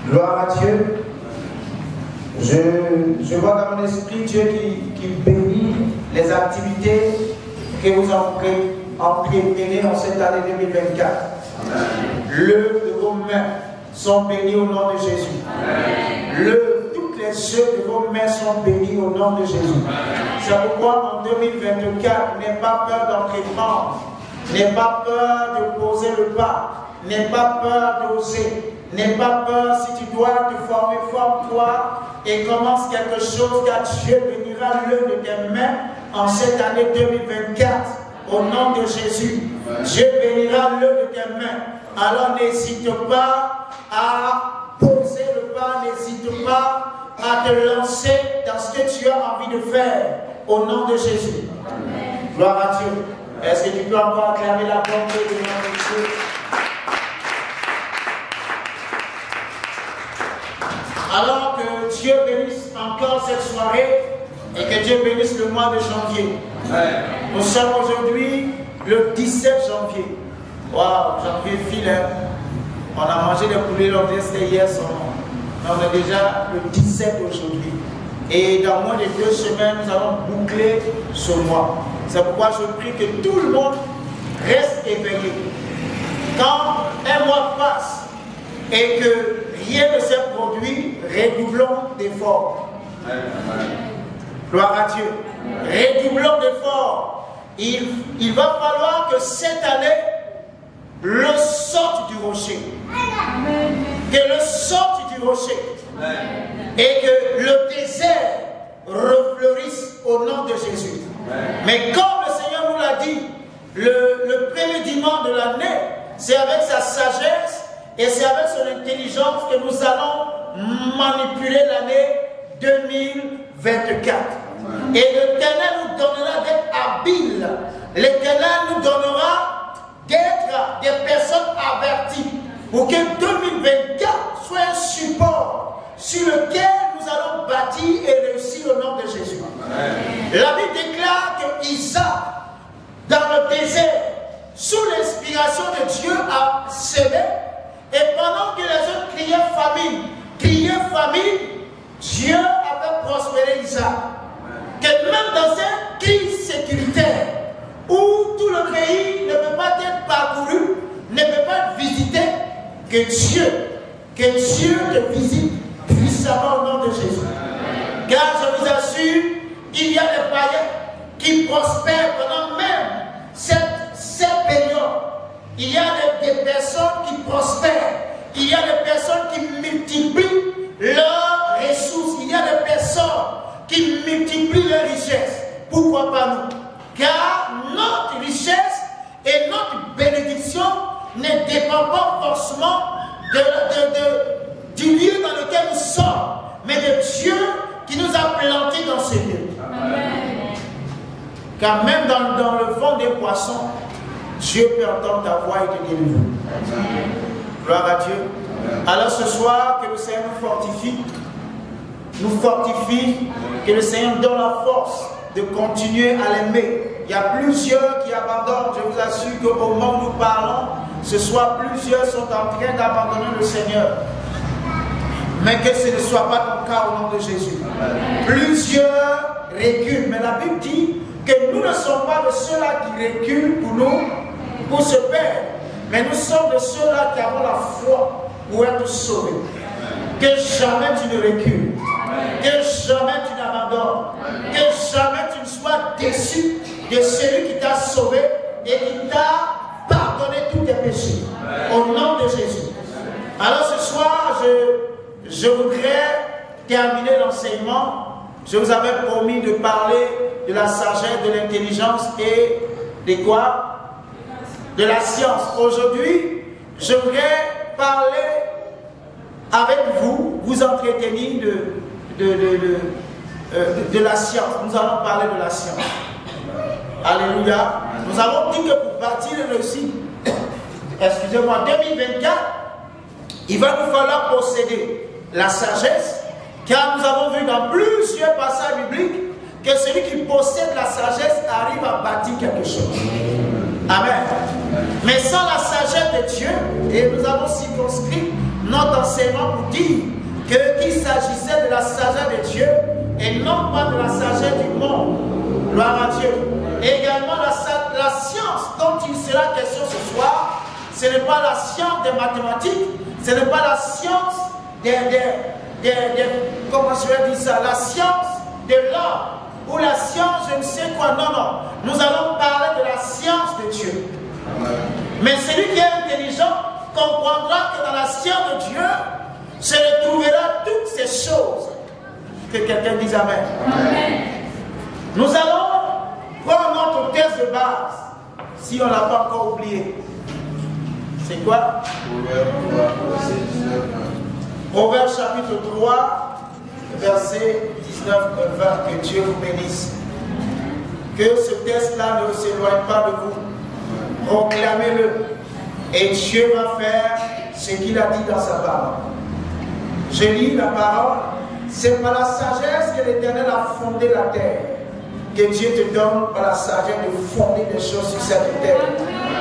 Gloire à Dieu. Je vois dans mon esprit Dieu qui bénit les activités que vous entreprenez en cette année 2024. L'œuvre de vos mains sont bénies au nom de Jésus. Toutes les œuvres de vos mains sont bénies au nom de Jésus. C'est pourquoi en 2024, n'aie pas peur d'entreprendre, n'aie pas peur de poser le pas, n'aie pas peur d'oser. N'aie pas peur, si tu dois te former, forme-toi et commence quelque chose, car Dieu bénira l'œuvre de tes mains en cette année 2024 au nom de Jésus. Dieu bénira l'œuvre de tes mains. Alors n'hésite pas à poser le pas, n'hésite pas à te lancer dans ce que tu as envie de faire au nom de Jésus. Amen. Gloire à Dieu. Est-ce que tu peux encore acclamer la bonté de notre Dieu? Alors que Dieu bénisse encore cette soirée et que Dieu bénisse le mois de janvier. Nous sommes aujourd'hui le 17 janvier. Waouh, janvier file. On a mangé des poulets, c'était hier soir. On est déjà le 17 aujourd'hui. Et dans moins de 2 semaines, nous allons boucler ce mois. C'est pourquoi je prie que tout le monde reste éveillé. Quand un mois passe et que rien ne s'est produit, redoublons d'efforts. Gloire à Dieu. Redoublons d'efforts. Il va falloir que cette année, le sorte du rocher. Que le sorte du rocher. Et que le désert refleurisse au nom de Jésus. Mais comme le Seigneur nous l'a dit, le premier dimanche de l'année, c'est avec sa sagesse et c'est avec son intelligence que nous allons manipuler l'année 2024. Et l'Éternel nous donnera d'être habiles. L'Éternel nous donnera d'être des personnes averties pour que 2024 soit un support sur lequel nous allons bâtir et réussir au nom de Jésus. Amen. La Bible déclare que Isaac, dans le désert, sous l'inspiration de Dieu, a semé. Et pendant que les autres criaient famine, Dieu avait prospéré Isaac. Que même dans cette crise sécuritaire, où tout le pays ne peut pas être parcouru, ne peut pas être visité, que Dieu te visite puissamment au nom de Jésus. Car je vous assure, il y a des païens qui prospèrent pendant même cette période. Il y a des personnes qui prospèrent. Il y a des personnes qui multiplient leurs ressources. Il y a des personnes qui multiplient leurs richesses. Pourquoi pas nous? Car notre richesse et notre bénédiction ne dépend pas forcément du lieu dans lequel nous sommes, mais de Dieu qui nous a plantés dans ce lieu. Amen. Car même dans le fond des poissons, Dieu peut entendre ta voix et te délivrer. Gloire à Dieu. Amen. Alors ce soir, que le Seigneur nous fortifie, que le Seigneur donne la force de continuer à l'aimer. Il y a plusieurs qui abandonnent. Je vous assure qu'au moment où nous parlons, ce soir, plusieurs sont en train d'abandonner le Seigneur. Mais que ce ne soit pas ton cas au nom de Jésus. Amen. Plusieurs reculent. Mais la Bible dit que nous ne sommes pas de ceux-là qui reculent pour se perdre. Mais nous sommes de ceux-là qui avons la foi pour être sauvés. Amen. Que jamais tu ne recules. Amen. Que jamais tu n'abandonnes. Amen. Que jamais tu ne sois déçu de celui qui t'a sauvé et qui t'a pardonné tous tes péchés. Amen. Au nom de Jésus. Alors ce soir, je voudrais terminer l'enseignement. Je vous avais promis de parler de la sagesse, de l'intelligence et de quoi? De la science. Aujourd'hui, je voudrais parler avec vous, vous entretenir de la science. Nous allons parler de la science. Alléluia. Nous avons dit que pour bâtir le récit, excusez-moi, 2024, il va nous falloir posséder la sagesse, car nous avons vu dans plusieurs passages bibliques que celui qui possède la sagesse arrive à bâtir quelque chose. Amen. Mais sans la sagesse de Dieu, et nous avons circonscrit notre enseignement pour dire et non pas de la sagesse du monde. Gloire à Dieu. Et également la science dont il sera question ce soir, ce n'est pas la science des mathématiques, ce n'est pas la science comment je vais dire ça, la science de l'homme ou la science je ne sais quoi. Non, non. Nous allons parler de la science de Dieu. Mais celui qui est intelligent comprendra que dans la science de Dieu se retrouvera toutes ces choses. Que quelqu'un dise Amen. Amen. Nous allons prendre notre thèse de base, si on ne l'a pas encore oublié. C'est quoi? Proverbe chapitre 3, verset 19 et 20. Que Dieu vous bénisse. Que ce texte-là ne s'éloigne pas de vous. Proclamez-le. Et Dieu va faire ce qu'il a dit dans sa parole. Je lis la parole. C'est par la sagesse que l'Éternel a fondé la terre. Que Dieu te donne par la sagesse de fonder des choses sur cette terre.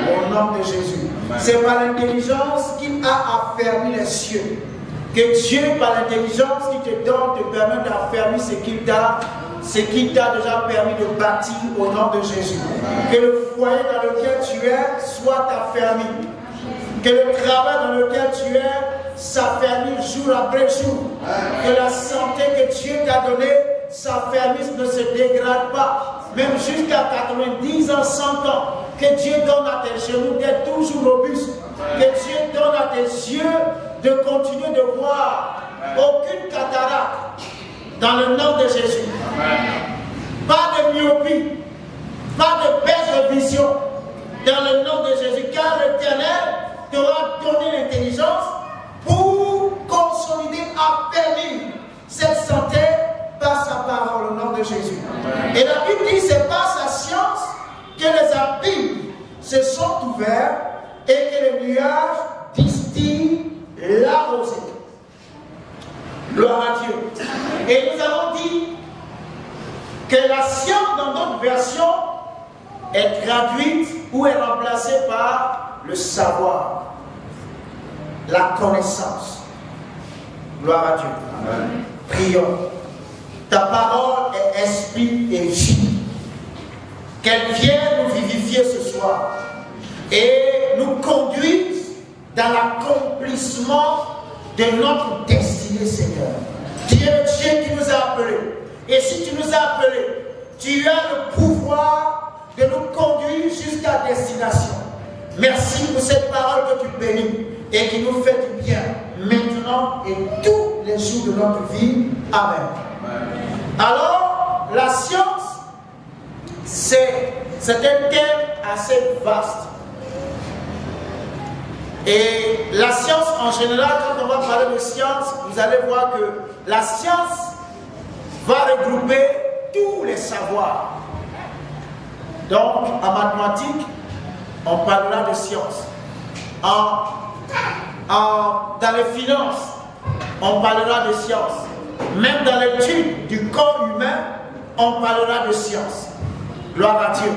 Au nom de Jésus. C'est par l'intelligence qu'il a affermi les cieux. Que Dieu, par l'intelligence qui te donne, te permet d'affermir ce qu'il t'a déjà permis de bâtir au nom de Jésus. Que le foyer dans lequel tu es soit affermi. Que le travail dans lequel tu es s'affermisse jour après jour. Que la santé que Dieu t'a donnée s'affermisse, ne se dégrade pas. Même jusqu'à 90 ans, 100 ans. Que Dieu donne à tes genoux d'être toujours robustes. Que Dieu donne à tes yeux de continuer de voir aucune cataracte. Dans le nom de Jésus. Pas de myopie. Pas de baisse de vision. Dans le nom de Jésus. Car l'Éternel t'aura donné l'intelligence pour consolider, affermir cette santé par sa parole au nom de Jésus. Et la Bible dit c'est par sa science que les abîmes se sont ouverts et que les nuages distillent la rosée. Gloire à Dieu. Et nous avons dit que la science dans notre version est traduite ou est remplacée par le savoir, la connaissance. Gloire à Dieu. Amen. Prions. Ta parole est esprit et vie. Qu'elle vienne nous vivifier ce soir et nous conduise dans l'accomplissement de notre destinée, Seigneur. Tu es le Dieu qui nous a appelés. Et si tu nous as appelés, tu as le pouvoir de nous conduire jusqu'à destination. Merci pour cette parole que tu bénis et qui nous fait du bien maintenant et tous les jours de notre vie. Amen. Alors, la science, c'est un thème assez vaste. Et la science en général, quand on va parler de science, vous allez voir que la science va regrouper tous les savoirs. Donc, en mathématiques, on parlera de science. Dans les finances, on parlera de science. Même dans l'étude du corps humain, on parlera de science. Gloire à Dieu.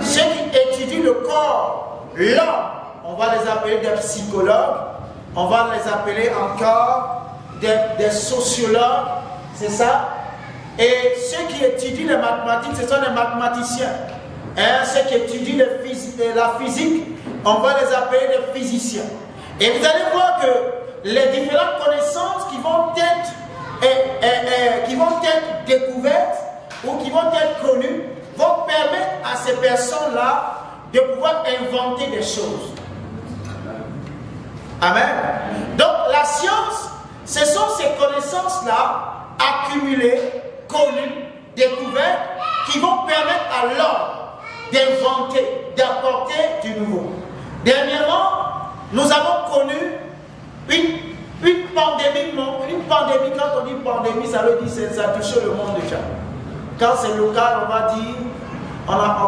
Ceux qui étudient le corps, l'homme, on va les appeler des psychologues, on va les appeler encore des sociologues, c'est ça? Et ceux qui étudient les mathématiques, ce sont les mathématiciens. Hein? Ceux qui étudient la physique, on va les appeler des physiciens. Et vous allez voir que les différentes connaissances qui vont être découvertes ou qui vont être connues vont permettre à ces personnes-là de pouvoir inventer des choses. Amen. Donc la science, ce sont ces connaissances-là accumulées, connues, découvertes, qui vont permettre à l'homme d'inventer, d'apporter du nouveau. Dernièrement, nous avons connu une pandémie. Une pandémie, quand on dit pandémie, ça veut dire que ça a touché le monde déjà. Quand c'est local, on va dire,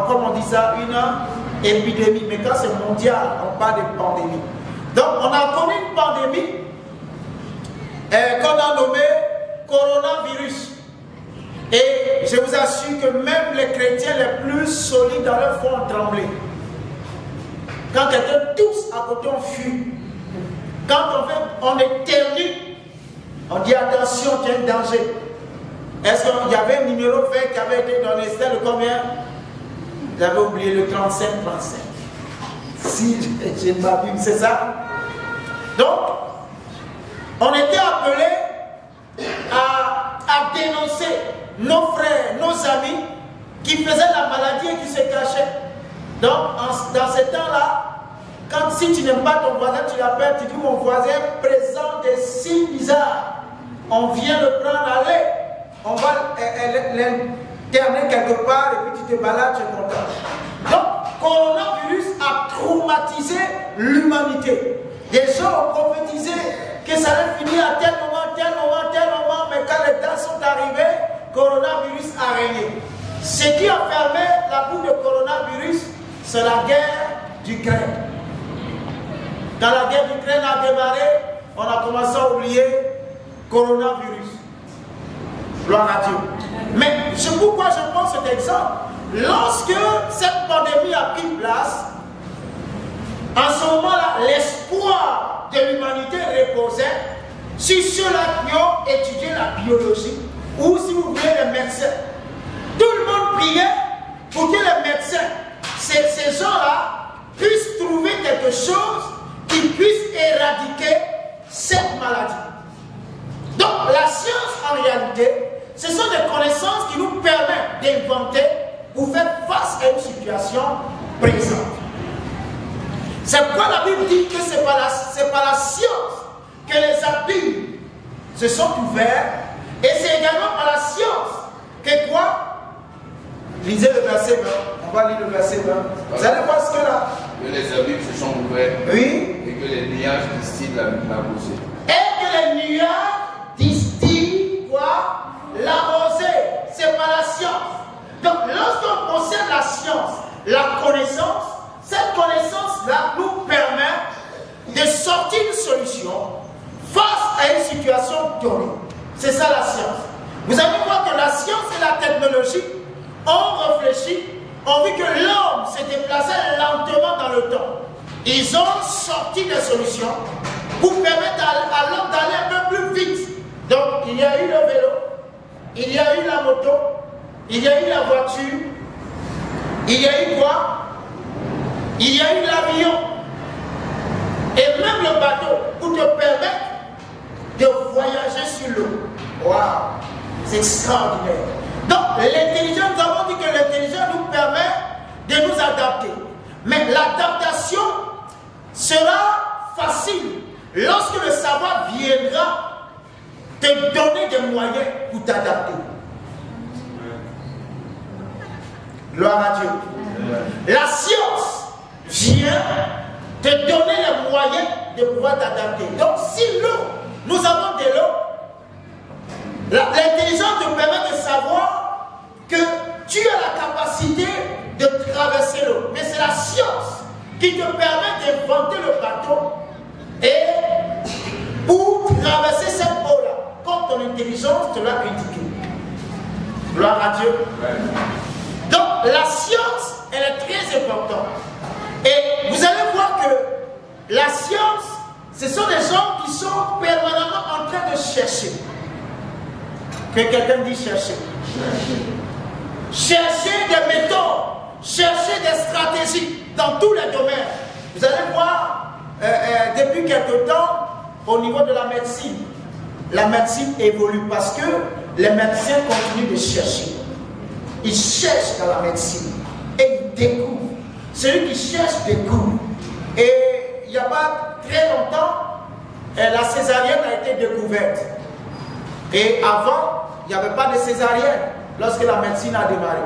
comme on dit ça, une épidémie. Mais quand c'est mondial, on parle de pandémie. Donc, on a connu une pandémie qu'on a nommée coronavirus. Et je vous assure que même les chrétiens les plus solides dans leur foi ont tremblé. Quand quelqu'un tousse à côté, on fuit. Quand on éternue, on dit attention, il y a un danger. Est-ce qu'il y avait un numéro vert qui avait été donné? C'était le combien? J'avais oublié le 35-35. Si je ne m'abuse, c'est ça? Donc, on était appelés à dénoncer nos frères, nos amis qui faisaient la maladie et qui se cachaient. Donc, dans ces temps-là, si tu n'aimes pas ton voisin, tu l'appelles, tu dis mon voisin présente des signes bizarres. On vient le prendre, allez, on va l'interner quelque part et puis tu te balades, tu es content. Donc, coronavirus a traumatisé l'humanité. Des gens ont prophétisé que ça allait finir à tel moment, mais quand les dates sont arrivées, coronavirus a régné. Ce qui a fermé la boucle de coronavirus, c'est la guerre d'Ukraine. Quand la guerre d'Ukraine a démarré, on a commencé à oublier coronavirus. Gloire à Dieu. Mais c'est pourquoi je prends cet exemple. Lorsque cette pandémie a pris place, en ce moment-là, l'espoir de l'humanité reposait sur ceux-là qui ont étudié la biologie, ou si vous voulez les médecins. Tout le monde priait pour que les médecins, ces gens-là, puissent trouver quelque chose qui puisse éradiquer cette maladie. Donc la science en réalité, ce sont des connaissances qui nous permettent d'inventer pour faire face à une situation présente. C'est pourquoi la Bible dit que c'est par la science que les abîmes se sont ouverts, et c'est également par la science que quoi? Lisez le verset 20. On va lire le verset 20. Vous allez voir ce que là. Que les abîmes se sont ouverts. Oui. Et que les nuages distillent la rosée. Et que les nuages distillent quoi? La rosée. C'est par la science. Donc lorsqu'on possède la science, la connaissance, cette connaissance-là nous permet de sortir une solution face à une situation donnée. C'est ça la science. Vous allez voir que la science et la technologie ont réfléchi, ont vu que l'homme se déplaçait lentement dans le temps. Ils ont sorti des solutions pour permettre à l'homme d'aller un peu plus vite. Donc il y a eu le vélo, il y a eu la moto, il y a eu la voiture, il y a eu quoi? Il y a eu l'avion et même le bateau pour te permettre de voyager sur l'eau. Waouh, c'est extraordinaire. Donc l'intelligence, nous avons dit que l'intelligence nous permet de nous adapter. Mais l'adaptation sera facile lorsque le savoir viendra te donner des moyens pour t'adapter. Gloire à Dieu. La science vient te donner les moyens de pouvoir t'adapter. Donc si l'eau, nous avons de l'eau, l'intelligence te permet de savoir que tu as la capacité de traverser l'eau. Mais c'est la science qui te permet d'inventer le bateau et pour traverser cette eau-là, comme ton intelligence te l'a indiqué. Gloire à Dieu. Donc la science, elle est très importante. Et vous allez voir que la science, ce sont des gens qui sont permanemment en train de chercher. Que quelqu'un dit chercher. Chercher des méthodes, chercher des stratégies dans tous les domaines. Vous allez voir, depuis quelque temps, au niveau de la médecine évolue parce que les médecins continuent de chercher. Ils cherchent dans la médecine et ils découvrent. Celui qui cherche découvre. Et il n'y a pas très longtemps, la césarienne a été découverte. Et avant, il n'y avait pas de césarienne lorsque la médecine a démarré.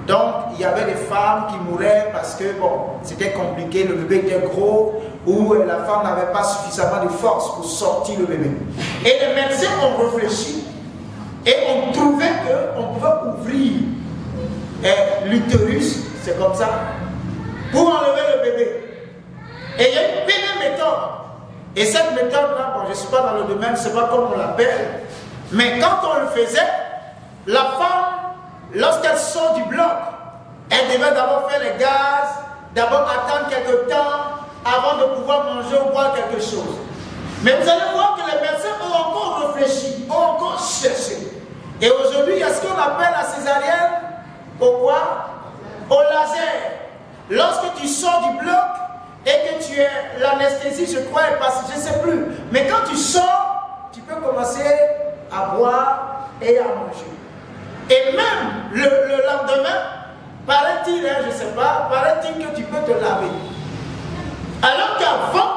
Donc, il y avait des femmes qui mouraient parce que, bon, c'était compliqué, le bébé était gros, ou la femme n'avait pas suffisamment de force pour sortir le bébé. Et les médecins ont réfléchi et ont trouvé qu'on pouvait ouvrir l'utérus, c'est comme ça, pour enlever le bébé. Et il y a une première méthode. Et cette méthode-là, bon, je ne suis pas dans le domaine, je ne sais pas comment on l'appelle, mais quand on le faisait, la femme, lorsqu'elle sort du bloc, elle devait d'abord faire les gaz, d'abord attendre quelques temps avant de pouvoir manger ou boire quelque chose. Mais vous allez voir que les médecins ont encore réfléchi, ont encore cherché. Et aujourd'hui, il y a ce qu'on appelle la césarienne. Pourquoi? Au laser. Lorsque tu sors du bloc et que tu es l'anesthésie, je crois, est passée, je ne sais plus. Mais quand tu sors, tu peux commencer à boire et à manger. Et même le lendemain, paraît-il, hein, je ne sais pas, paraît-il que tu peux te laver. Alors qu'avant,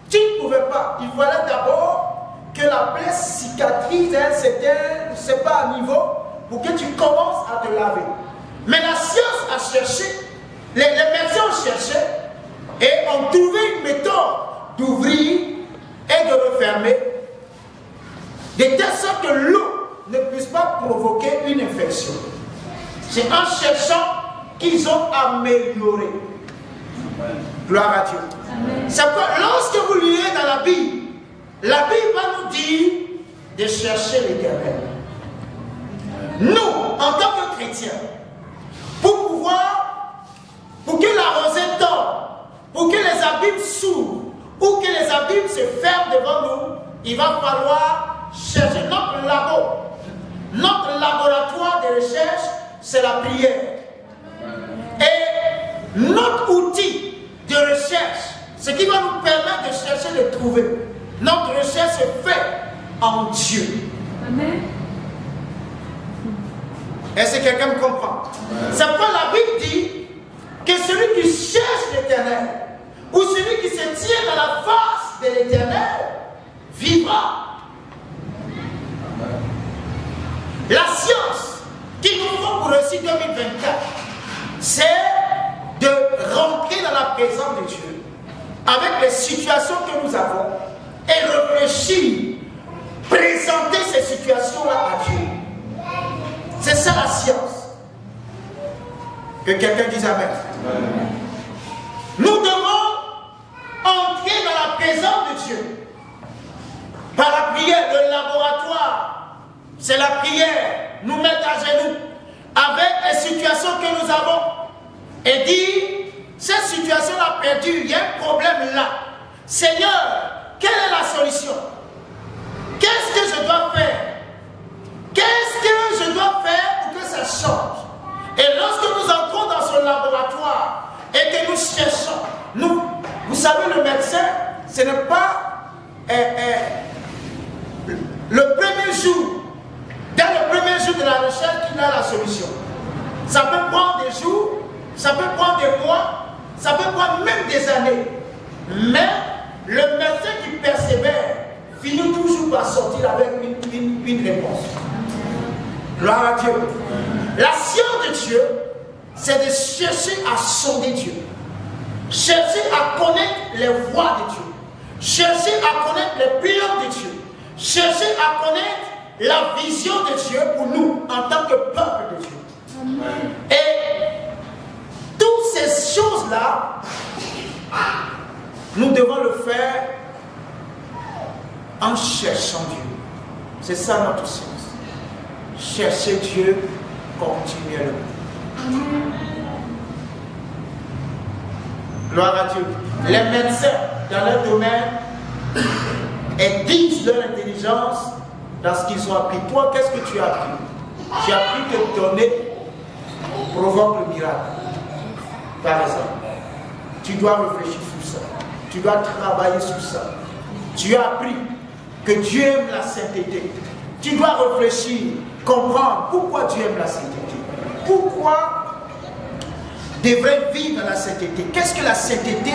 tu ne pouvais pas. Il fallait d'abord que la plaie cicatrise, hein, c'était, je ne sais pas, à niveau, pour que tu commences à te laver. Mais la science a cherché, les médecins ont cherché et ont trouvé une méthode d'ouvrir et de refermer, de telle sorte que l'eau ne puisse pas provoquer une infection. C'est en cherchant qu'ils ont amélioré. Gloire à Dieu. C'est pourquoi lorsque vous lisez dans la Bible va nous dire de chercher l'Éternel. Nous, en tant que chrétiens, pour que la rosée tombe, pour que les abîmes s'ouvrent, ou que les abîmes se ferment devant nous, il va falloir chercher notre labo. Notre laboratoire de recherche, c'est la prière. Et notre outil de recherche, ce qui va nous permettre de chercher, de trouver. Notre recherche se fait en Dieu. Amen. Est-ce que quelqu'un me comprend? C'est pourquoi la Bible dit que celui qui cherche l'Éternel, ou celui qui se tient dans la face de l'Éternel, vivra. La science qu'il nous faut pour réussir 2024, c'est de rentrer dans la présence de Dieu, avec les situations que nous avons, et réfléchir, présenter ces situations-là à Dieu. C'est ça la science. Que quelqu'un dise Amen. Nous devons entrer dans la présence de Dieu par la prière, le laboratoire. C'est la prière, nous mettre à genoux avec les situations que nous avons et dire, cette situation a perdu, il y a un problème là. Seigneur, quelle est la solution? Qu'est-ce que je dois faire? Qu'est-ce que je dois faire pour que ça change? Et lorsque nous entrons dans ce laboratoire et que nous cherchons, vous savez, le médecin, ce n'est pas le premier jour, dans le premier jour de la recherche qu'il a la solution. Ça peut prendre des jours, ça peut prendre des mois, ça peut prendre même des années. Mais le médecin qui persévère finit toujours par sortir avec une réponse. Gloire à Dieu. La science de Dieu, c'est de chercher à sonder Dieu. Chercher à connaître les voies de Dieu. Chercher à connaître les plans de Dieu. Chercher à connaître la vision de Dieu pour nous en tant que peuple de Dieu. Amen. Et toutes ces choses-là, nous devons le faire en cherchant Dieu. C'est ça notre sens. Chercher Dieu continuellement. Amen. Gloire à Dieu. Les médecins dans leur domaine disent leur intelligence dans ce qu'ils ont appris. Toi, qu'est-ce que tu as appris? Tu as appris que donner provoque le miracle. Par exemple, tu dois réfléchir sur ça. Tu dois travailler sur ça. Tu as appris que Dieu aime la sainteté. Tu dois réfléchir, comprendre pourquoi Dieu aime la sainteté. Pourquoi devrais vivre dans la sainteté? Qu'est-ce que la sainteté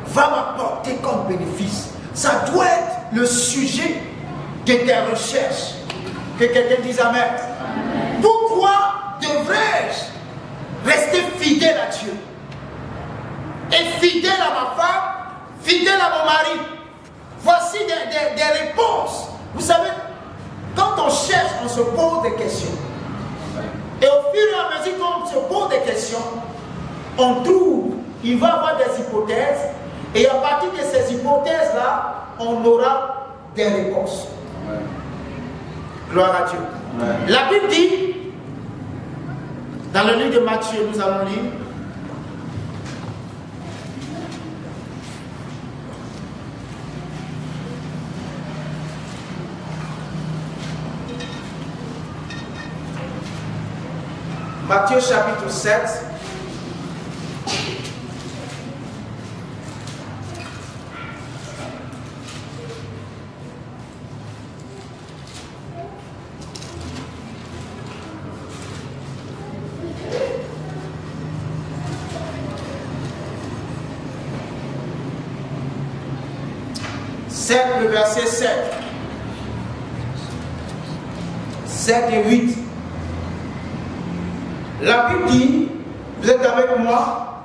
va m'apporter comme bénéfice? Ça doit être le sujet de tes recherches. Que quelqu'un dise Amen. Amen. Pourquoi devrais-je rester fidèle à Dieu? Et fidèle à ma femme, fidèle à mon mari? Voici des réponses. Vous savez, quand on cherche, on se pose des questions. Et au fur et à mesure qu'on se pose des questions, on trouve, il va y avoir des hypothèses. Et à partir de ces hypothèses-là, on aura des réponses. Ouais. Gloire à Dieu. Ouais. La Bible dit, dans le livre de Matthieu, nous allons lire, Matthieu chapitre 7. Le verset 7. 7 et 8. La Bible dit, vous êtes avec moi,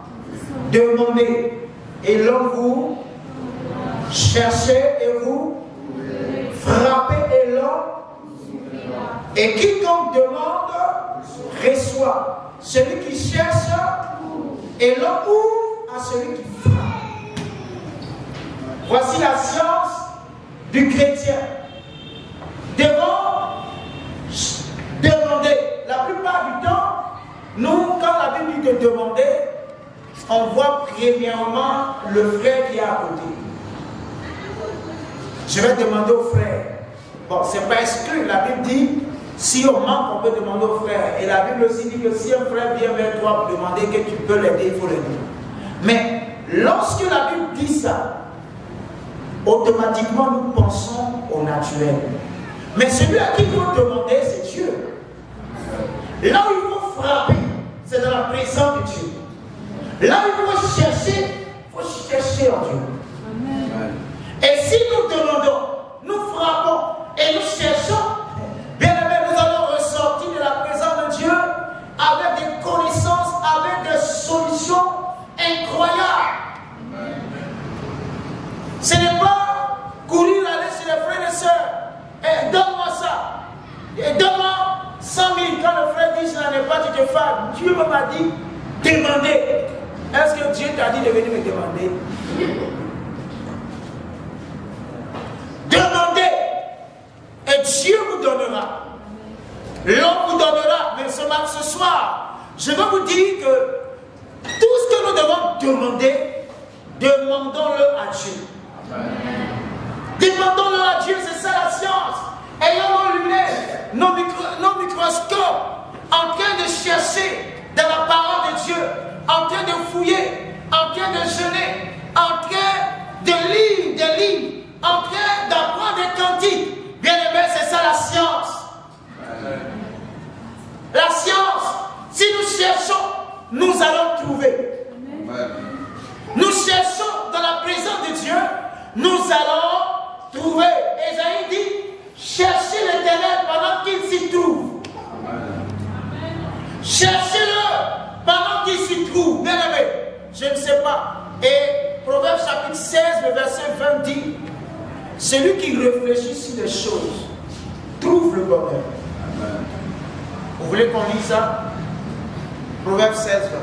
demandez et l'on vous cherchez et vous frappez et l'on et quiconque demande reçoit. Celui qui cherche et l'on ouvre à celui qui frappe. Voici la science du chrétien. Devons demander. La plupart du temps, nous, quand la Bible dit de demander, on voit premièrement le frère qui est à côté. Je vais demander au frère. Bon, c'est pas exclu. La Bible dit, si on manque, on peut demander au frère. Et la Bible aussi dit que si un frère vient vers toi pour demander que tu peux l'aider, il faut l'aider. Mais lorsque la Bible dit ça, automatiquement nous pensons au naturel. Mais celui à qui il faut demander, c'est Dieu. Là où il faut frapper, c'est dans la présence de Dieu. Là où il faut chercher en Dieu. Amen. Et si nous demandons, nous frappons et nous cherchons, bien aimé, nous allons ressortir de la présence de Dieu avec des connaissances, avec des solutions incroyables. Ce n'est pas courir aller chez les frères et sœurs. Et donne-moi ça. Et donne-moi 100 000. Quand le frère dit je n'en ai pas, tu te fâches. Dieu m'a dit demandez. Est-ce que Dieu t'a dit de venir me demander? Demandez. Et Dieu vous donnera. L'homme vous donnera. Mais ce soir, je veux vous dire que tout ce que nous devons demander, demandons-le à Dieu. Demandons-le à Dieu, c'est ça la science. Ayons nos lunettes, nos microscopes, en train de chercher dans la parole de Dieu, en train de fouiller, en train de jeûner, en train de lire des livres, en train d'apprendre des cantiques. Bien aimé, c'est ça la science. La science, si nous cherchons, nous allons trouver. Nous cherchons dans la présence de Dieu, nous allons trouver. Ésaïe dit, cherchez l'Éternel pendant qu'il s'y trouve. Cherchez-le pendant qu'il s'y trouve. Bien aimé, je ne sais pas. Et Proverbe chapitre 16, le verset 20 dit, celui qui réfléchit sur les choses trouve le bonheur. Vous voulez qu'on lise ça? Proverbe 16, 20.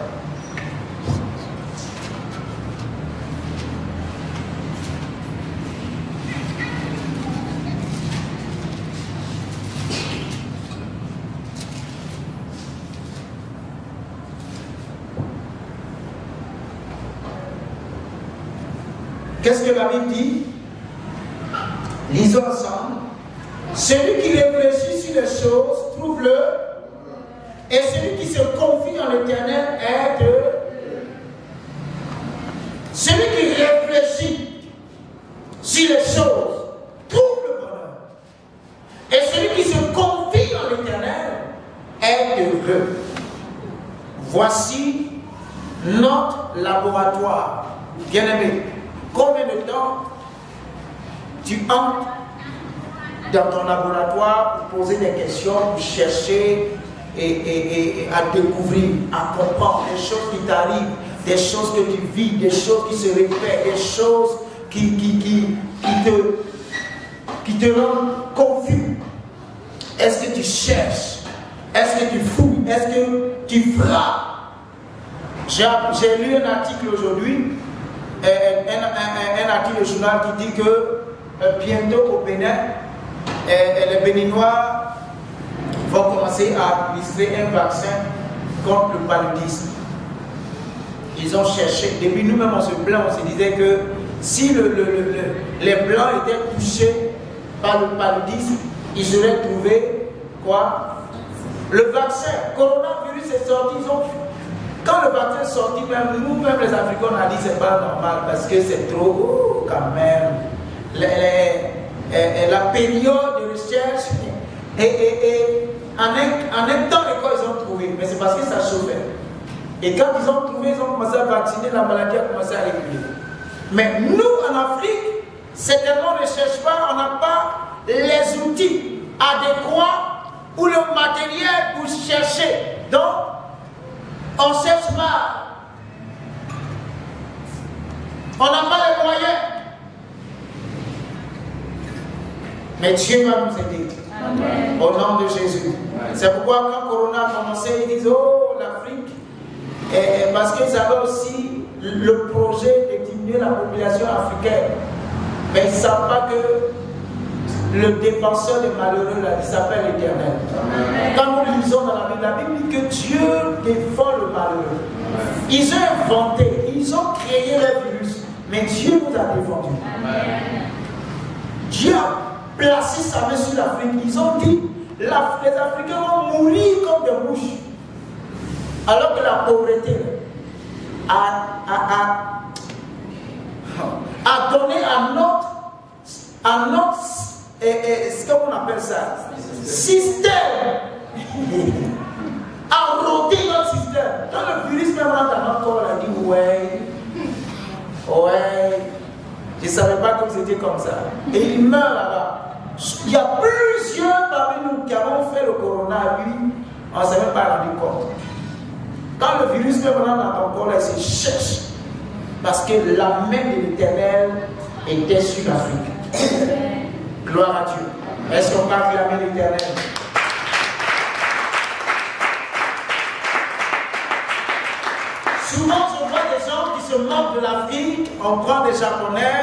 Qu'est-ce que la Bible dit? Lisons ensemble. Celui qui réfléchit sur les choses, trouve-le. Et celui qui se confie en l'Éternel est de... Celui qui réfléchit sur les choses, trouve le bonheur. Et celui qui se confie en l'Éternel est heureux. Voici notre laboratoire. Bien-aimé, combien de temps tu entres dans ton laboratoire pour poser des questions, pour chercher et à découvrir, à comprendre des choses qui t'arrivent, des choses que tu vis, des choses qui se répètent, des choses qui te rendent confus. Est-ce que tu cherches? Est-ce que tu fouilles? Est-ce que tu frappes? J'ai lu un article aujourd'hui, un article de journal qui dit que bientôt au Bénin, les Béninois vont commencer à administrer un vaccin contre le paludisme. Ils ont cherché, depuis nous-mêmes on se plaint, on se disait que si les Blancs étaient touchés par le paludisme, ils auraient trouvé quoi? Le vaccin, coronavirus. virus est sorti, quand le vaccin est sorti, même nous-mêmes les Africains, on a dit que c'est pas normal parce que c'est trop, quand même. La période de recherche et en un temps, ils ont trouvé, mais c'est parce que ça chauffait. Et quand ils ont trouvé, ils ont commencé à vacciner, la maladie a commencé à réguler. Mais nous, en Afrique, certainement, on ne cherche pas, on n'a pas les outils adéquats ou le matériel pour chercher. Donc, on cherche mal. On n'a pas les moyens. Mais Dieu va nous aider. Amen. Au nom de Jésus. C'est pourquoi quand Corona a commencé, ils disent, oh, l'Afrique. Parce qu'ils avaient aussi le projet de diminuer la population africaine. Mais ils ne savent pas que le défenseur des malheureux, là, il s'appelle l'Éternel. Quand nous lisons dans la Bible dit que Dieu défend le malheureux. Ils ont inventé, ils ont créé le virus, mais Dieu nous a défendu. Dieu a placé sa main sur l'Afrique. Ils ont dit, les Africains vont mourir comme des mouches. Alors que la pauvreté a donné à notre ce qu'on appelle ça, système, a rodé notre système. Quand le virus même rentre dans notre corps, on a dit ouais, je ne savais pas que c'était comme ça. Et il meurt là-bas. Il y a plusieurs parmi nous qui avons fait le corona, et puis on ne s'est même pas rendu compte. Quand le virus même rentre dans ton corps, il se cherche. Parce que la main de l'Éternel était sur l'Afrique. Gloire à Dieu. Est-ce qu'on peut acclamer l'Éternel? Souvent, je vois des gens qui se moquent de l'Afrique. On prend des Japonais,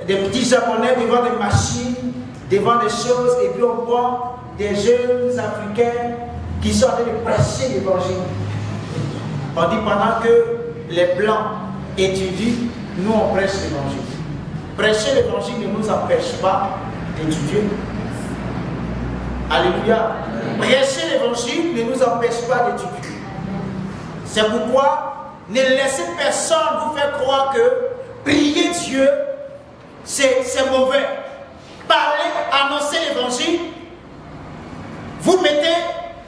des petits Japonais devant des machines, devant des choses, et puis on prend des jeunes Africains qui sont en train de prêcher l'évangile. On dit pendant que les Blancs étudient, nous on prêche l'évangile. Prêcher l'évangile ne nous empêche pas d'étudier. Alléluia. Prêcher l'évangile ne nous empêche pas d'étudier. C'est pourquoi ne laissez personne vous faire croire que prier Dieu, c'est mauvais. Parler, annoncer l'évangile, vous mettez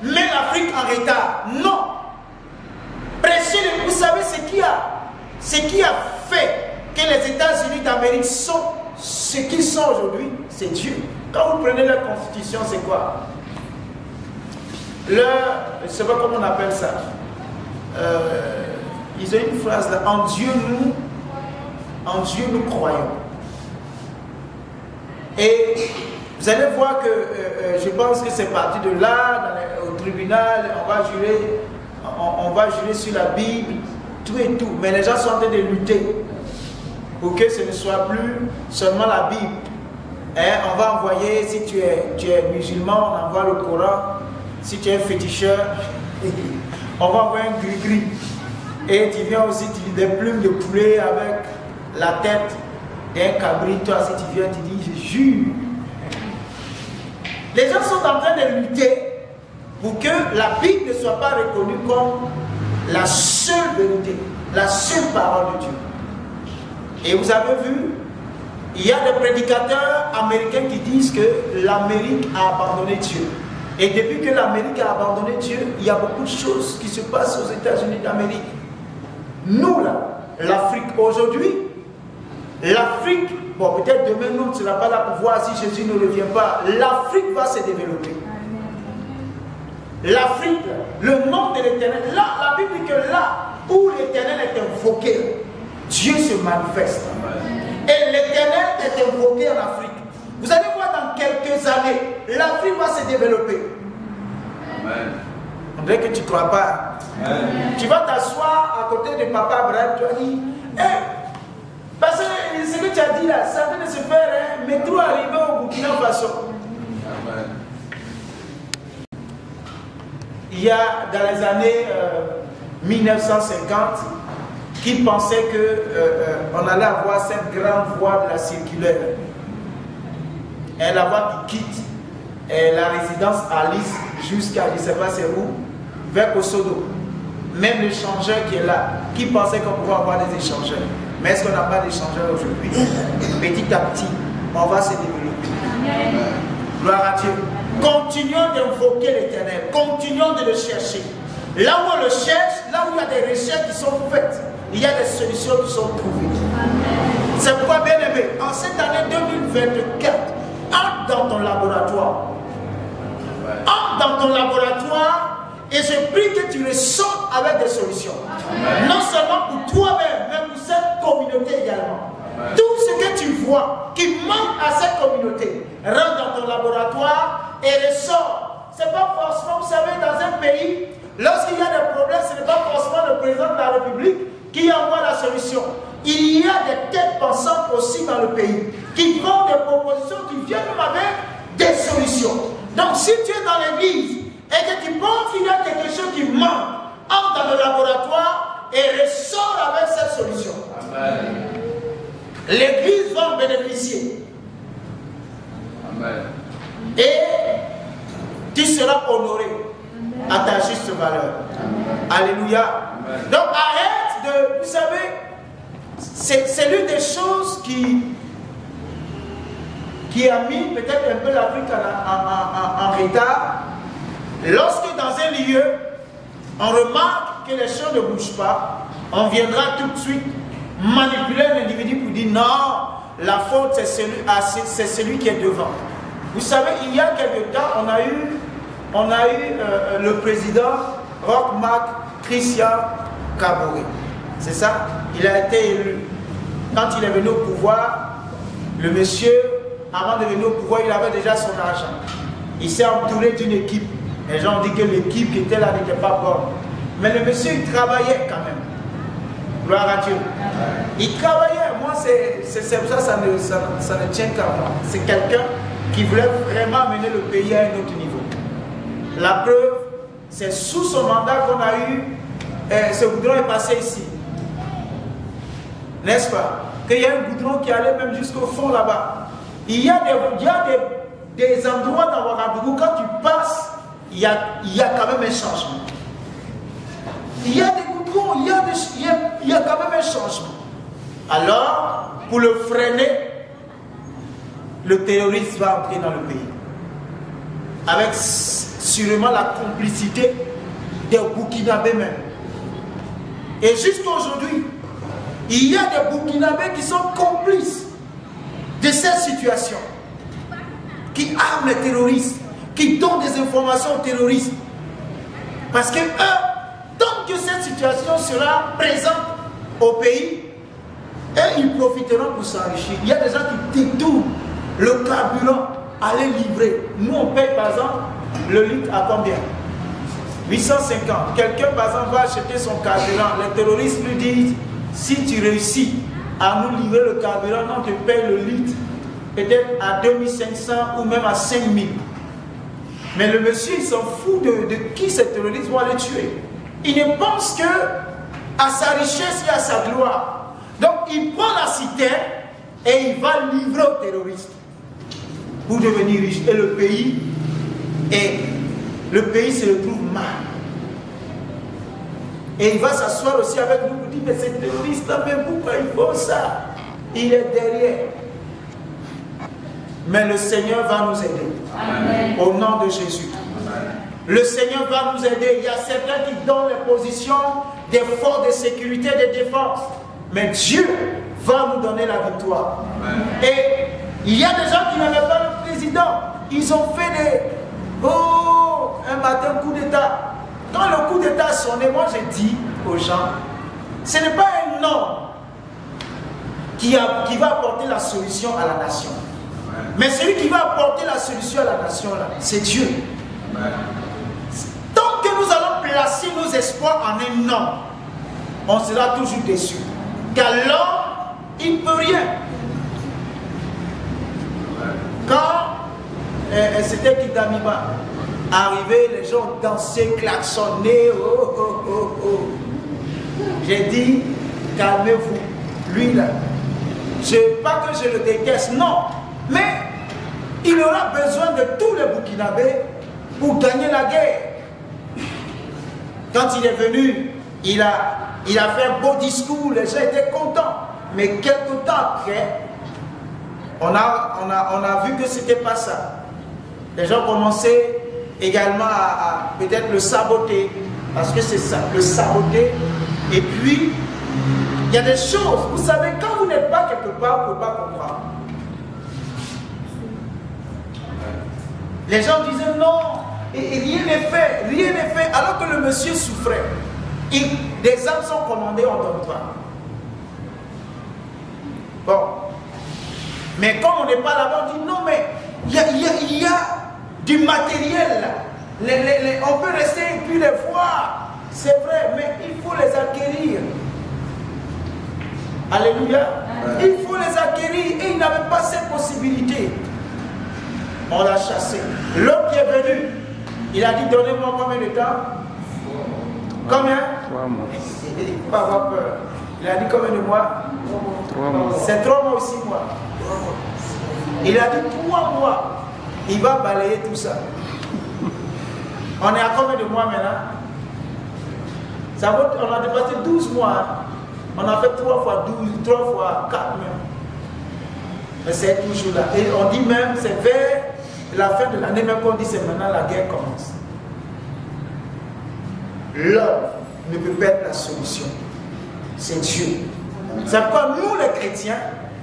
l'Afrique en retard. Non. Prêcher, vous savez ce qui a fait que les États-Unis d'Amérique sont ce qu'ils sont aujourd'hui, c'est Dieu. Quand vous prenez leur constitution, c'est quoi? Je ne sais pas comment on appelle ça. Ils ont une phrase là, en Dieu nous croyons. Et vous allez voir que je pense que c'est parti de là, au tribunal, on va jurer sur la Bible, tout et tout. Mais les gens sont en train de lutter pour que ce ne soit plus seulement la Bible. On va envoyer, si tu es musulman, on envoie le Coran. Si tu es féticheur, on va envoyer un gris-gris. Et tu viens aussi, tu dis des plumes de poulet avec la tête d'un cabri. Toi, si tu viens, tu dis, je jure. Les gens sont en train de lutter pour que la Bible ne soit pas reconnue comme la seule vérité, la seule parole de Dieu. Et vous avez vu, il y a des prédicateurs américains qui disent que l'Amérique a abandonné Dieu. Et depuis que l'Amérique a abandonné Dieu, il y a beaucoup de choses qui se passent aux États-Unis d'Amérique. Nous là, l'Afrique aujourd'hui, l'Afrique, bon peut-être demain nous ne sera pas là pour voir si Jésus ne revient pas. L'Afrique va se développer. L'Afrique, le nom de l'Éternel, là, la Bible dit que là où l'Éternel est invoqué, Dieu se manifeste. Et l'Éternel est invoqué en Afrique. Vous allez voir dans quelques années, l'Afrique va se développer. Amen. On dirait que tu ne crois pas. Amen. Tu vas t'asseoir à côté de Papa Abraham, tu vas dire, hey, parce que ce que tu as dit là, ça vient de se faire, hein, mais tout arrivé au Burkina Faso. Amen. Il y a dans les années 1950 qui pensaient qu'on allait avoir cette grande voie de la circulaire. La voie qui quitte la résidence Alice jusqu'à je ne sais pas c'est où, vers Kosodo. Même l'échangeur qui est là, qui pensait qu'on pouvait avoir des échangeurs. Mais est-ce qu'on n'a pas d'échangeurs aujourd'hui? Petit à petit, on va se développer. Gloire à Dieu. Continuons d'invoquer l'Éternel. Continuons de le chercher. Là où on le cherche, là où il y a des recherches qui sont faites, il y a des solutions qui sont trouvées. C'est pourquoi, bien aimé, en cette année 2024, entre dans ton laboratoire. Entre dans ton laboratoire et je prie que tu ressortes avec des solutions. Non seulement pour toi-même, mais pour cette communauté également. Tout ce que tu vois qui manque à cette communauté, rentre dans ton laboratoire et ressort. Ce n'est pas forcément, vous savez, dans un pays, lorsqu'il y a des problèmes, ce n'est pas forcément le président de la République qui envoie la solution. Il y a des têtes pensantes aussi dans le pays qui font des propositions, qui viennent même avec des solutions. Donc si tu es dans l'église et que tu penses qu'il y a quelque chose qui manque, entre dans le laboratoire et ressort avec cette solution. L'église va en bénéficier. Amen. Et tu seras honoré à ta juste valeur. Amen. Alléluia. Amen. Donc arrête de, vous savez, c'est l'une des choses qui a mis peut-être un peu l'Afrique en retard. Lorsque dans un lieu, on remarque que les choses ne bougent pas, on viendra tout de suite manipuler un individu pour dire non, la faute c'est celui qui est devant. Vous savez, il y a quelque temps, on a eu le président Roch Marc Christian Kabore. C'est ça? Il a été élu. Quand il est venu au pouvoir, le monsieur, avant de venir au pouvoir, il avait déjà son argent. Il s'est entouré d'une équipe. Les gens ont dit que l'équipe qui était là n'était pas bonne. Mais le monsieur, il travaillait quand même. Gloire à Dieu. Il travaillait. Moi, c'est pour ça, ça ne tient qu'à moi. C'est quelqu'un qui voulait vraiment mener le pays à un autre niveau. La preuve, c'est sous son mandat qu'on a eu, ce goudron est passé ici. N'est-ce pas? Qu'il y a un goudron qui allait même jusqu'au fond là-bas. Il y a des endroits dans Ouagadougou, quand tu passes, il y a quand même un changement. Il y a des goudrons, il y a quand même un changement. Alors, pour le freiner, le terroriste va entrer dans le pays. Avec sûrement la complicité des Burkinabés même. Et jusqu'à aujourd'hui, il y a des Burkinabés qui sont complices de cette situation, qui arment les terroristes, qui donnent des informations aux terroristes. Parce que eux, tant que cette situation sera présente au pays, eux, ils profiteront pour s'enrichir. Il y a des gens qui détournent le carburant à les livrer. Nous, on paye par exemple le litre à combien? 850. Quelqu'un, par exemple, va acheter son carburant. Les terroristes lui disent, si tu réussis à nous livrer le carburant, on te paye le litre peut-être à 2500 ou même à 5000. Mais le monsieur, il s'en fout de qui ces terroristes vont aller tuer. Il ne pense que à sa richesse et à sa gloire. Donc, il prend la citerne et il va livrer aux terroristes pour devenir riche. Et le pays se retrouve mal. Et il va s'asseoir aussi avec nous pour dire, mais ces terroristes-là, mais pourquoi ils font ça? Il est derrière. Mais le Seigneur va nous aider. Amen. Au nom de Jésus. Amen. Le Seigneur va nous aider. Il y a certains qui donnent les positions des forces de sécurité et de défense. Mais Dieu va nous donner la victoire. Amen. Et il y a des gens qui n'avaient pas le président. Ils ont fait des... Oh, un matin, coup d'État. Quand le coup d'État a sonné, moi j'ai dit aux gens, ce n'est pas un homme qui va apporter la solution à la nation. Mais celui qui va apporter la solution à la nation, c'est Dieu. Amen. Tant que nous allons placer nos espoirs en un homme, on sera toujours déçu. Car l'homme, il ne peut rien. Quand c'était Kidamiba, arrivé, les gens dansaient, klaxonnaient. Oh, oh, oh, oh. J'ai dit, calmez-vous. Lui là, pas que je le déteste, non. Mais il aura besoin de tous les Burkinabés pour gagner la guerre. Quand il est venu, il a fait un beau discours, les gens étaient contents. Mais quelque temps après, on a vu que ce n'était pas ça. Les gens commençaient également à peut-être le saboter, parce que c'est ça, le saboter. Et puis, il y a des choses, vous savez, quand vous n'êtes pas quelque part, vous ne pouvez pas comprendre. Les gens disaient non, et rien n'est fait, alors que le monsieur souffrait. Des âmes sont commandées, on ne donne pas. Bon. Mais comme on n'est pas là-bas, on dit non, mais il y a du matériel là. On peut rester et puis les voir. C'est vrai, mais il faut les acquérir. Alléluia. Il faut les acquérir et il n'avait pas cette possibilité. On l'a chassé. L'homme qui est venu, il a dit donnez-moi combien de temps? Combien? 3 mois. Il ne faut pas avoir peur. Il a dit combien de mois? 3 mois. C'est 3 mois ou 6 mois. Il a dit 3 mois. Il va balayer tout ça. On est à combien de mois maintenant? On a dépassé 12 mois. On a fait 3 fois 12, 3 fois 4 même. Mais c'est toujours là. Et on dit même, c'est vers la fin de l'année même qu'on dit c'est maintenant la guerre commence. L'homme ne peut pas être la solution. C'est Dieu. C'est pourquoi nous les chrétiens,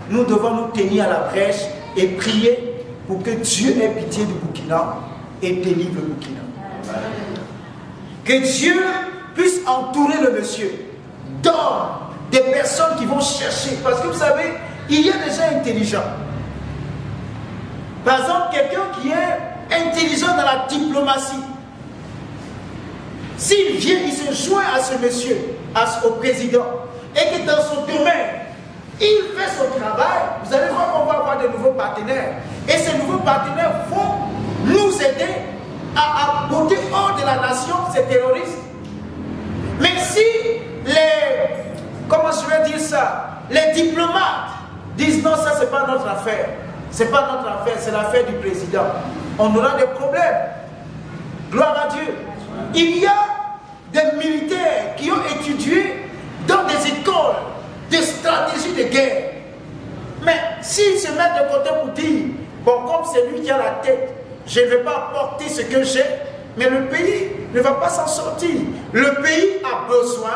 nous devons nous tenir à la brèche et prier pour que Dieu ait pitié du Burkina et délivre le Burkina. Que Dieu puisse entourer le monsieur d'hommes, des personnes qui vont chercher. Parce que vous savez, il y a des gens intelligents. Par exemple, quelqu'un qui est intelligent dans la diplomatie. S'il vient, il se joint à ce monsieur, au président, et que dans son domaine, il fait son travail, vous allez voir qu'on va avoir de nouveaux partenaires. Et ces nouveaux partenaires vont nous aider à botter hors de la nation ces terroristes. Mais si comment je vais dire ça, les diplomates disent non, ça c'est pas notre affaire, c'est pas notre affaire, c'est l'affaire du président, on aura des problèmes. Gloire à Dieu. Il y a des militaires qui ont étudié dans des écoles de stratégie de guerre. Mais s'ils se mettent de côté pour dire, bon, comme c'est lui qui a la tête, je ne vais pas porter ce que j'ai, mais le pays ne va pas s'en sortir. Le pays a besoin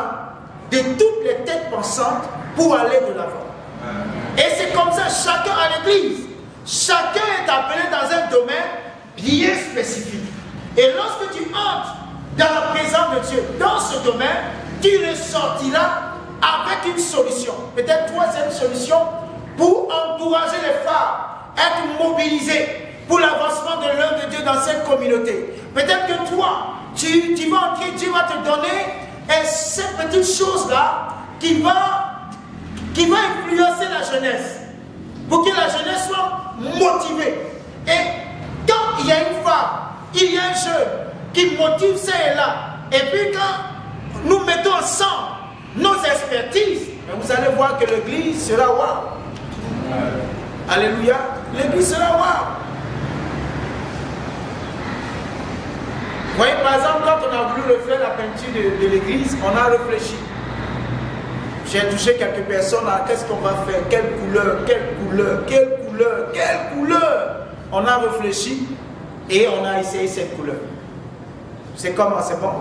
de toutes les têtes pensantes pour aller de l'avant. Et c'est comme ça, chacun à l'église, chacun est appelé dans un domaine bien spécifique. Et lorsque tu entres dans la présence de Dieu, dans ce domaine, tu ressortiras avec une solution. Peut-être toi, c'est une solution pour encourager les femmes, être mobilisés pour l'avancement de l'œuvre de Dieu dans cette communauté. Peut-être que toi, tu vas entrer, Dieu va te donner cette petite chose-là qui va influencer la jeunesse, pour que la jeunesse soit motivée. Et quand il y a une femme, il y a un jeune qui motive ça et là, et puis quand nous mettons ensemble nos expertises, vous allez voir que l'église sera waouh. Alléluia, l'église sera waouh. Vous voyez, par exemple, quand on a voulu refaire la peinture de l'église, on a réfléchi. J'ai touché quelques personnes à qu'est-ce qu'on va faire, quelle couleur, quelle couleur, quelle couleur, quelle couleur. On a réfléchi et on a essayé cette couleur. C'est comment, c'est bon.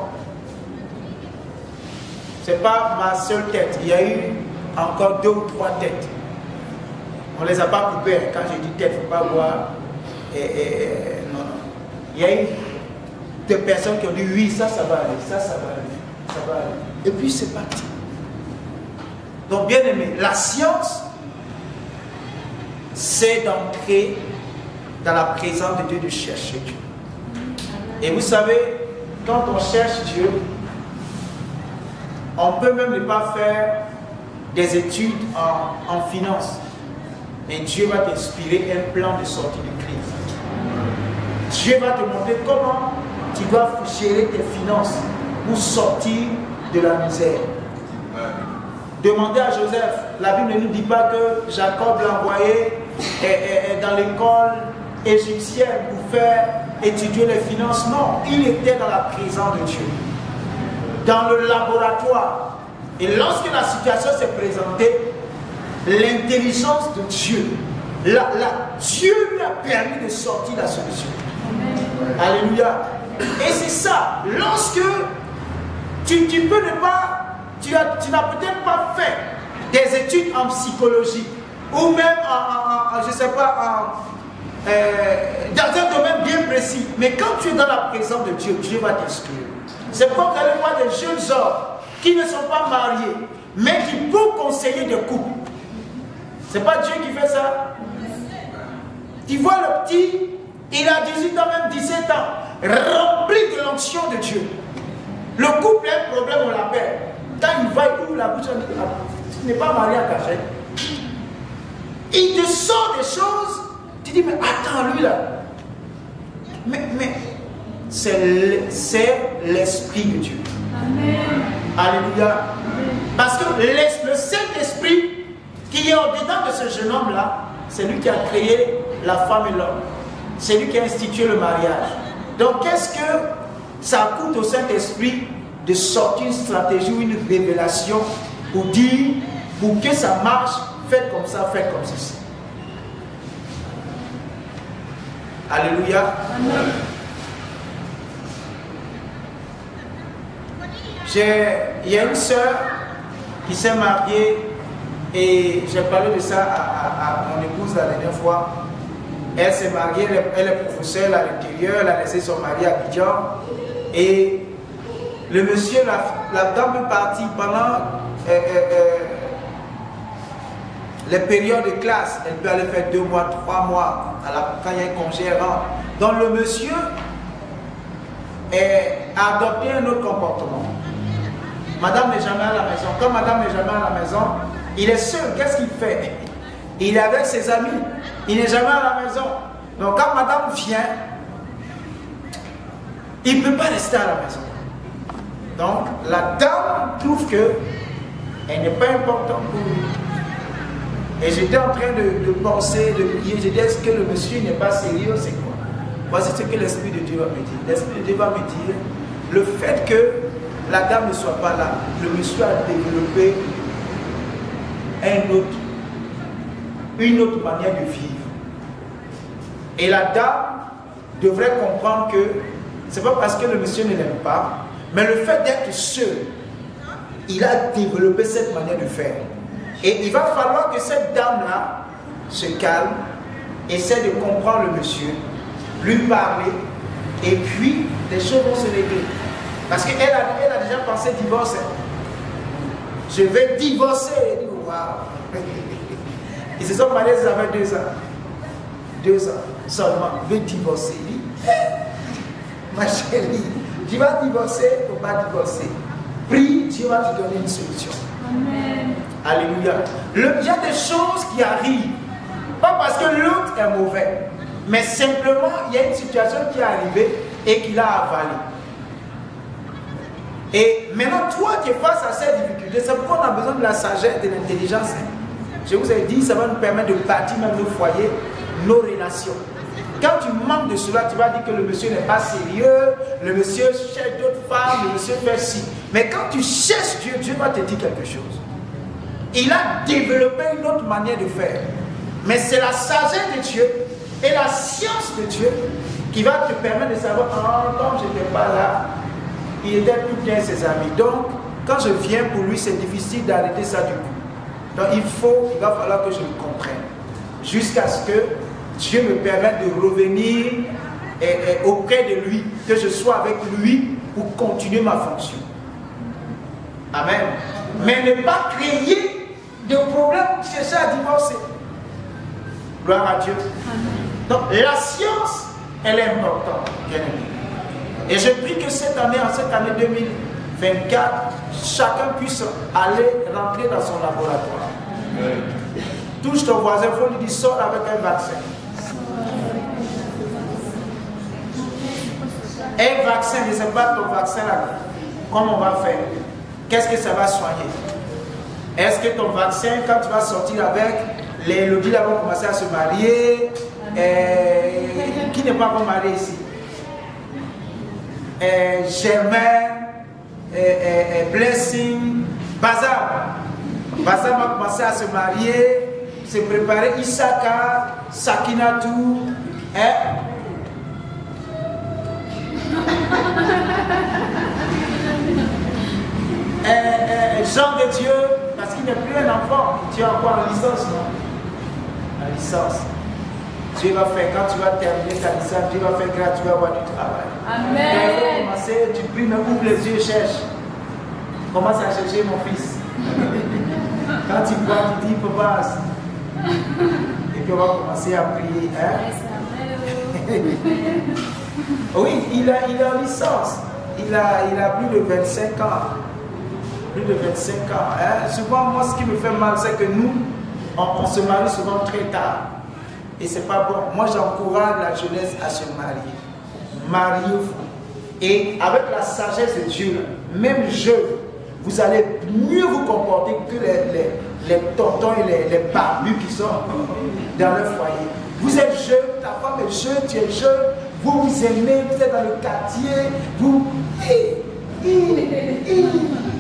C'est pas ma seule tête, il y a eu encore 2 ou 3 têtes. On ne les a pas coupées. Quand je dis tête, il ne faut pas voir. Non, non. Il y a eu des personnes qui ont dit oui, ça va aller, ça va aller, ça va aller. Et puis c'est parti. Donc bien aimé, la science, c'est d'entrer dans la présence de Dieu, de chercher Dieu. Et vous savez, quand on cherche Dieu, on peut même ne pas faire des études en finance. Mais Dieu va t'inspirer un plan de sortie de crise. Dieu va te montrer comment tu dois gérer tes finances pour sortir de la misère. Demandez à Joseph, la Bible ne nous dit pas que Jacob l'a envoyé dans l'école égyptienne pour faire étudier les finances. Non, il était dans la présence de Dieu. dans le laboratoire. Et lorsque la situation s'est présentée, l'intelligence de Dieu, Dieu lui a permis de sortir la solution. Alléluia. Et c'est ça, lorsque tu peux ne pas, tu n'as peut-être pas fait des études en psychologie, ou même je ne sais pas, dans un domaine bien précis, mais quand tu es dans la présence de Dieu, Dieu va t'instruire. C'est pourquoi vous allez voir des jeunes hommes qui ne sont pas mariés, mais qui peuvent conseiller des couples. C'est pas Dieu qui fait ça. Tu vois le petit, il a 18 ans, même 17 ans, rempli de l'onction de Dieu. Le couple a un problème, on l'appelle. Quand il va, il ouvre la bouche, tu n'es pas marié à cachet. Il te sort des choses, tu dis, mais attends, lui là. Mais c'est l'Esprit de Dieu. Amen. Alléluia. Parce que le Saint-Esprit qui est au-dedans de ce jeune homme-là, c'est lui qui a créé la femme et l'homme. C'est lui qui a institué le mariage. Donc, qu'est-ce que ça coûte au Saint-Esprit de sortir une stratégie ou une révélation pour dire, pour que ça marche, faites comme ça, faites comme ceci. Alléluia. Amen. Il y a une sœur qui s'est mariée et j'ai parlé de ça à mon épouse la dernière fois. Elle s'est mariée, elle est professeure à l'intérieur, elle a laissé son mari à Abidjan et le monsieur, la dame est partie pendant les périodes de classe. Elle peut aller faire 2 mois, 3 mois quand il y a un congé rentre. Donc le monsieur a adopté un autre comportement. Madame n'est jamais à la maison. Quand madame n'est jamais à la maison, il est seul. Qu'est-ce qu'il fait? Il est avec ses amis. Il n'est jamais à la maison. Donc quand madame vient, il ne peut pas rester à la maison. Donc la dame trouve qu'elle n'est pas importante pour lui. Et j'étais en train de penser, de prier. J'ai dit, est-ce que le monsieur n'est pas sérieux? C'est quoi? Voici ce que l'Esprit de Dieu va me dire. L'Esprit de Dieu va me dire, le fait que la dame ne soit pas là, le monsieur a développé une autre manière de vivre. Et la dame devrait comprendre que ce n'est pas parce que le monsieur ne l'aime pas, mais le fait d'être seul, il a développé cette manière de faire. Et il va falloir que cette dame-là se calme, essaie de comprendre le monsieur, lui parler, et puis les choses vont se régler. Parce qu'elle a déjà pensé divorcer. Je vais divorcer. Elle dit, waouh. Ils se sont mariés, ils avaient 2 ans. 2 ans seulement. Je vais divorcer. Il dit, ma chérie, tu vas divorcer ou pas divorcer? Prie, Dieu va te donner une solution. Amen. Alléluia. Il y a des choses qui arrivent. Pas parce que l'autre est mauvais, mais simplement il y a une situation qui est arrivée et qu'il a avalé. Et maintenant, toi qui es face à ces difficultés, c'est pourquoi on a besoin de la sagesse et de l'intelligence. Je vous ai dit, ça va nous permettre de bâtir même nos foyers, nos relations. Quand tu manques de cela, tu vas dire que le monsieur n'est pas sérieux, le monsieur cherche d'autres femmes, le monsieur fait ci. Mais quand tu cherches Dieu, Dieu va te dire quelque chose. Il a développé une autre manière de faire. Mais c'est la sagesse de Dieu et la science de Dieu qui va te permettre de savoir, oh, comme je n'étais pas là, il était tout bien ses amis. Donc, quand je viens pour lui, c'est difficile d'arrêter ça du coup. Donc, il va falloir que je le comprenne. Jusqu'à ce que Dieu me permette de revenir auprès de lui, que je sois avec lui pour continuer ma fonction. Amen. Mais ne pas créer de problème, chercher à divorcer. Gloire à Dieu. Amen. Donc, la science, elle est importante, bien aimé. Et je prie que cette année, en cette année 2024, chacun puisse aller rentrer dans son laboratoire. Touche ton voisin, il faut lui dire, sors avec un vaccin. Un vaccin, je ne sais pas ton vaccin là, comment on va faire? Qu'est-ce que ça va soigner? Est-ce que ton vaccin, quand tu vas sortir avec, les Elodie là vont commencer à se marier? Qui n'est pas encore marié ici? Germain, Blessing, Bazam. Bazam a commencé à se marier, se préparer. Issaka, Sakinatou, Jean de Dieu, parce qu'il n'est plus un enfant, tu es encore en licence, non? En licence. Dieu va faire, quand tu vas terminer ta licence, Dieu va faire grâce, tu vas avoir du travail. Amen. Quand il faut commencer, tu pries, mais ouvre les yeux, cherche. Commence à chercher mon fils. Quand tu vois, tu dis, papa. Et puis on va commencer à prier. Hein? Oui, il est en licence. Il a plus de 25 ans. Plus de 25 ans. Hein? Souvent, moi, ce qui me fait mal, c'est que nous, on se marie souvent très tard. Et c'est pas bon. Moi, j'encourage la jeunesse à se marier. Mariez-vous. Et avec la sagesse de Dieu, même jeune, vous allez mieux vous comporter que les tontons et les barbus qui sont dans le foyer. Vous êtes jeune, ta femme est jeune, tu es jeune, vous vous aimez, vous êtes dans le quartier, vous... Et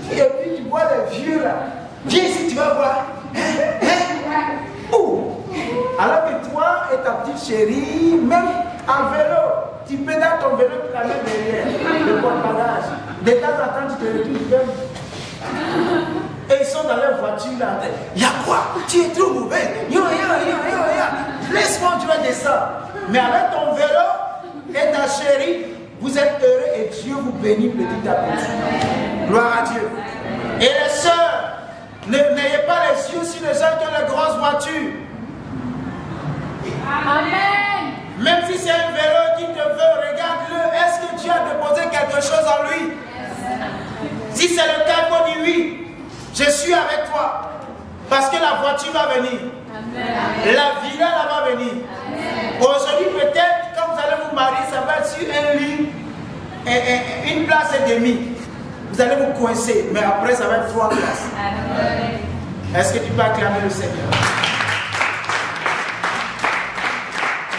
puis tu vois les vieux là. Viens ici, tu vas voir. Alors que toi et ta petite chérie, même en vélo, tu pédales ton vélo, tu la mets derrière le porte-bagages. De temps en temps, tu te retrouves. Et ils sont dans leur voiture là. Il y a quoi? Tu es trop mauvais. Laisse-moi, tu vas descendre. Mais avec ton vélo et ta chérie, vous êtes heureux et Dieu vous bénit petit à petit. Gloire à Dieu. Et les sœurs, n'ayez pas les yeux sur les gens qui ont les grosses voitures. Amen. Même si c'est un vélo qui te veut, regarde-le. Est-ce que Dieu a déposé quelque chose en lui? Si c'est le cas, il faut dire oui. Je suis avec toi. Parce que la voiture va venir. Amen. La villa là va venir. Aujourd'hui, peut-être, quand vous allez vous marier, ça va être sur un lit, une place et demie. Vous allez vous coincer, mais après, ça va être 3 places. Est-ce que tu peux acclamer le Seigneur?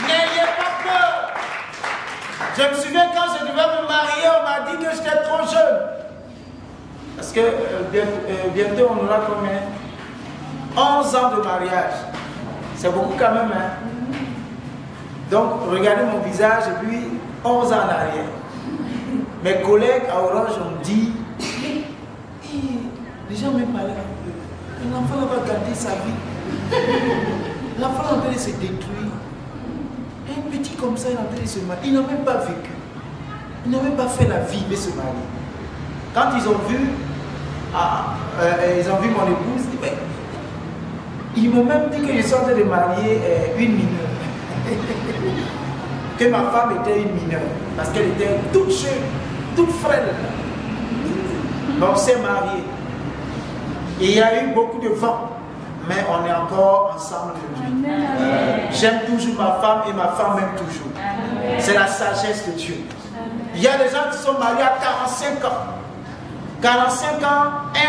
N'ayez pas peur. Je me souviens quand je devais me marier, on m'a dit que j'étais trop jeune. Parce que bientôt on aura combien? 11 ans de mariage. C'est beaucoup quand même, hein? Donc, regardez mon visage et puis 11 ans en arrière. Mes collègues à Orange ont dit, les gens m'ont parlé un peu. L'enfant va garder sa vie. L'enfant est en train de se détruire. Un petit comme ça, il est en train de se marier. Il n'a même pas vécu. Il n'a même pas fait la vie de se marier. Quand ils ont vu, mon épouse, ils m'ont même dit que je suis en train de marier une mineure. Que ma femme était une mineure. Parce qu'elle était toute jeune, toute frêle. Donc on s'est mariés. Et il y a eu beaucoup de vent. Mais on est encore ensemble aujourd'hui. J'aime toujours ma femme et ma femme m'aime toujours. C'est la sagesse de Dieu. Il y a des gens qui sont mariés à 45 ans. 45 ans,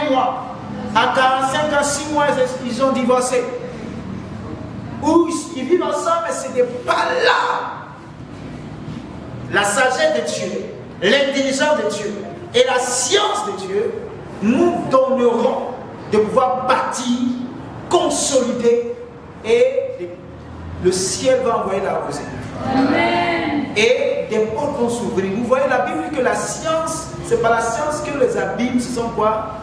1 mois. À 45 ans, 6 mois, ils ont divorcé. Ou ils vivent ensemble, mais ce n'est pas là. La sagesse de Dieu, l'intelligence de Dieu et la science de Dieu nous donneront de pouvoir bâtir, consolider et le ciel va envoyer la rosée. Amen. Et des portes vont s'ouvrir. Vous voyez la Bible que la science, c'est pas la science que les abîmes se sont quoi?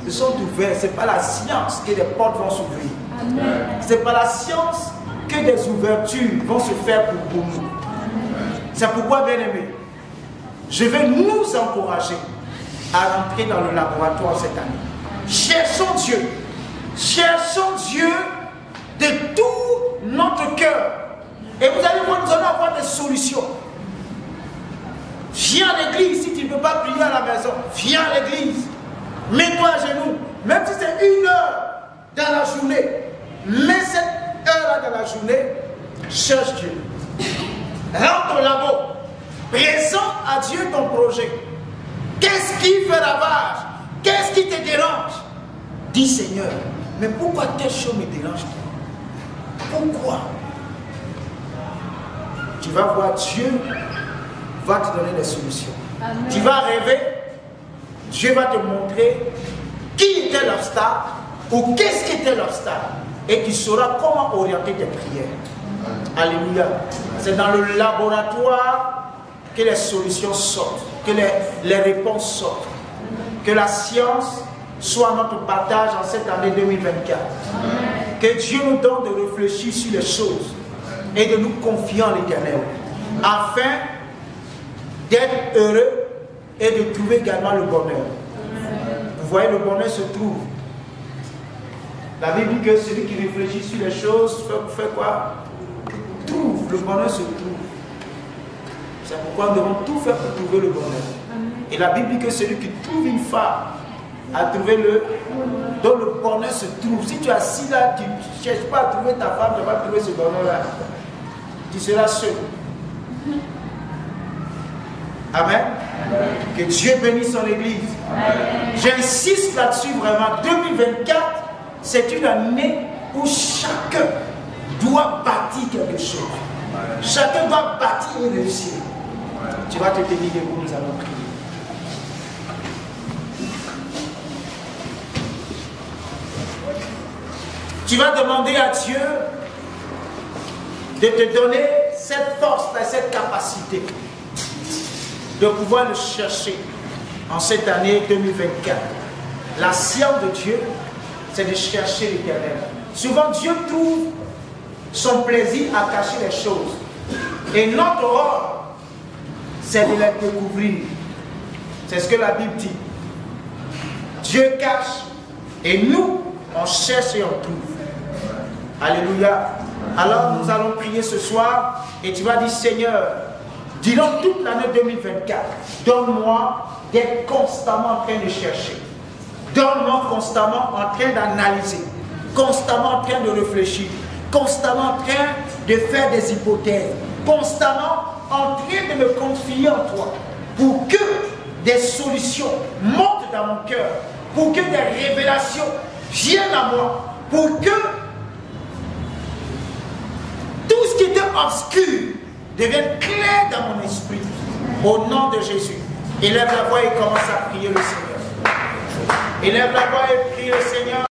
Se sont ouverts. C'est pas la science que des portes vont s'ouvrir. C'est pas la science que des ouvertures vont se faire pour nous. C'est pourquoi, bien aimé, je vais nous encourager à rentrer dans le laboratoire cette année. Cherchons Dieu. Cherchons Dieu de tout notre cœur. Et vous allez voir, nous allons avoir des solutions. Viens à l'église si tu ne peux pas prier à la maison. Viens à l'église. Mets-toi à genoux. Même si c'est 1 heure dans la journée. Mets cette heure-là dans la journée. Cherche Dieu. Rentre au labo. Présente à Dieu ton projet. Qu'est-ce qui fait ravage? Qu'est-ce qui te dérange? Dis Seigneur, mais pourquoi telle chose me dérange? Pourquoi? Tu vas voir Dieu va te donner des solutions. Amen. Tu vas rêver, Dieu va te montrer qui était l'obstacle ou qu'est-ce qui était l'obstacle. Et tu sauras comment orienter tes prières. Alléluia. C'est dans le laboratoire que les solutions sortent, que les réponses sortent. Que la science soit notre partage en cette année 2024. Que Dieu nous donne de réfléchir sur les choses et de nous confier en l'Éternel, afin d'être heureux et de trouver également le bonheur. Vous voyez, le bonheur se trouve. La Bible dit que celui qui réfléchit sur les choses fait quoi? Trouve. Le bonheur se trouve. C'est pourquoi nous devons tout faire pour trouver le bonheur. Et la Bible dit que celui qui trouve une femme a trouvé dont le bonheur se trouve. Si tu es assis là, tu ne cherches pas à trouver ta femme, tu ne vas pas trouver ce bonheur-là. Tu seras seul. Amen. Que Dieu bénisse son Église. J'insiste là-dessus vraiment. 2024, c'est une année où chacun doit bâtir quelque chose. Chacun doit bâtir et réussir. Tu vas te tenir debout, nous allons prier. Tu vas demander à Dieu de te donner cette force et cette capacité de pouvoir le chercher en cette année 2024. La science de Dieu, c'est de chercher l'Éternel. Souvent, Dieu trouve son plaisir à cacher les choses. Et notre rôle, c'est de les découvrir. C'est ce que la Bible dit. Dieu cache et nous, on cherche et on trouve. Alléluia. Alors nous allons prier ce soir et tu vas dire, Seigneur, durant toute l'année 2024, donne-moi d'être constamment en train de chercher. Donne-moi constamment en train d'analyser, constamment en train de réfléchir, constamment en train de faire des hypothèses, constamment en train de me confier en toi, pour que des solutions montent dans mon cœur, pour que des révélations viennent à moi, pour que tout ce qui était obscur devienne clair dans mon esprit. Au nom de Jésus. Élève la voix et commence à prier le Seigneur. Élève la voix et prie le Seigneur.